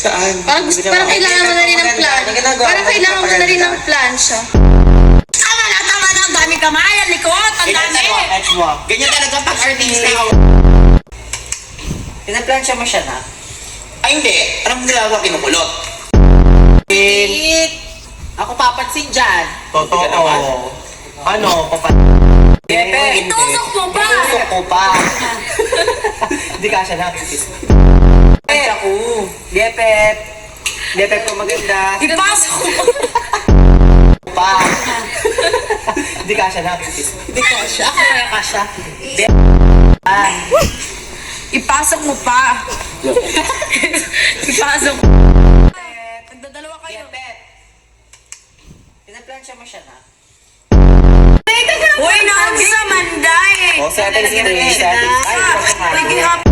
Saan? Parang kailangan mo na rin ng plan. Parang kailangan mo na rin ng plan siya. Tama na, ang dami kamay, ang likod, ang dami. Ganyan talaga pag artista. Pinaplansya mo siya na? Ay hindi. Anong ginagawa? Kinukulot. Ako papansin dyan. Totoo. Ano? Pepe. Itusok mo ba? Itusok ko pa. Hindi ka siya na. Pansya ko. Gepep. Gepep ko maganda. Ipasok mo. Pa. Hindi ka siya na. Hindi ka siya. Ako kaya ka siya. Ipasok mo pa. Ipasok. Nagdadalawa kayo. Gepep. Pinaplansya mo siya na? Uy, naagsa Manday. Oh, settings. Settings. Ay, Naging